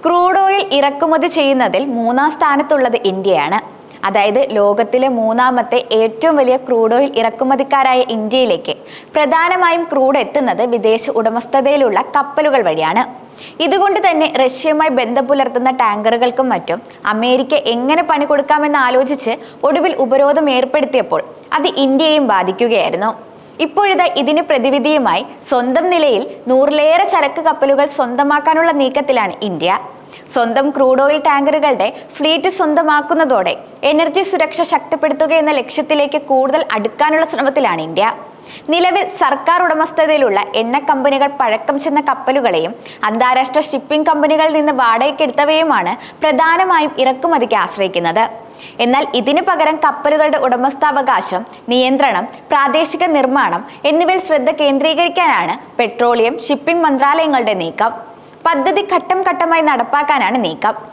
Crude oil ഇറക്കുമതി ചെയ്യുന്നതിൽ മൂന്നാം സ്ഥാനത്തുള്ളത് ഇന്ത്യയാണ്. അതായത് ലോകത്തിലെ മൂന്നാമത്തെ ഏറ്റവും വലിയ ക്രൂഡ് ഓയിൽ ഇറക്കുമതിക്കാരായ ഇന്ത്യയിലേക്ക് പ്രധാനമായും ക്രൂഡ് എത്തുന്നത് വിദേശ ഉടമസ്ഥതയിലുള്ള കപ്പലുകൾ വഴിയാണ്. ഇതുകൊണ്ട് തന്നെ റഷ്യയുമായി ബന്ധം പുലർത്തുന്ന ടാങ്കറുകൾക്കും മറ്റും അമേരിക്ക എങ്ങനെ പണി കൊടുക്കാമെന്ന് ആലോചിച്ച് ഒടുവിൽ ഉപരോധം ഏർപ്പെടുത്തിയപ്പോൾ അത് ഇന്ത്യയെയും ബാധിക്കുകയായിരുന്നു. ഇപ്പോഴിതാ ഇതിന് പ്രതിവിധിയുമായി സ്വന്തം നിലയിൽ 100-ലേറെ ചരക്ക് കപ്പലുകൾ സ്വന്തമാക്കാനുള്ള നീക്കത്തിലാണ് ഇന്ത്യ. സ്വന്തം ക്രൂഡ് ഓയിൽ ടാങ്കറുകളുടെ ഫ്ലീറ്റ് സ്വന്തമാക്കുന്നതോടെ എനർജി സുരക്ഷ ശക്തിപ്പെടുത്തുക എന്ന ലക്ഷ്യത്തിലേക്ക് കൂടുതൽ അടുക്കാനുള്ള ശ്രമത്തിലാണ് ഇന്ത്യ. നിലവിൽ സർക്കാർ ഉടമസ്ഥതയിലുള്ള എണ്ണ കമ്പനികൾ പഴക്കം ചെന്ന കപ്പലുകളെയും അന്താരാഷ്ട്ര ഷിപ്പിംഗ് കമ്പനികളിൽ നിന്ന് വാടകയ്ക്കെടുത്തവയുമാണ് പ്രധാനമായും ഇറക്കുമതിക്ക് ആശ്രയിക്കുന്നത്. എന്നാൽ ഇതിനു പകരം കപ്പലുകളുടെ ഉടമസ്ഥാവകാശം, നിയന്ത്രണം, പ്രാദേശിക നിർമ്മാണം എന്നിവയിൽ ശ്രദ്ധ കേന്ദ്രീകരിക്കാനാണ് പെട്രോളിയം, ഷിപ്പിംഗ് മന്ത്രാലയങ്ങളുടെ നീക്കം. പദ്ധതി ഘട്ടം ഘട്ടമായി നടപ്പാക്കാനാണ് നീക്കം.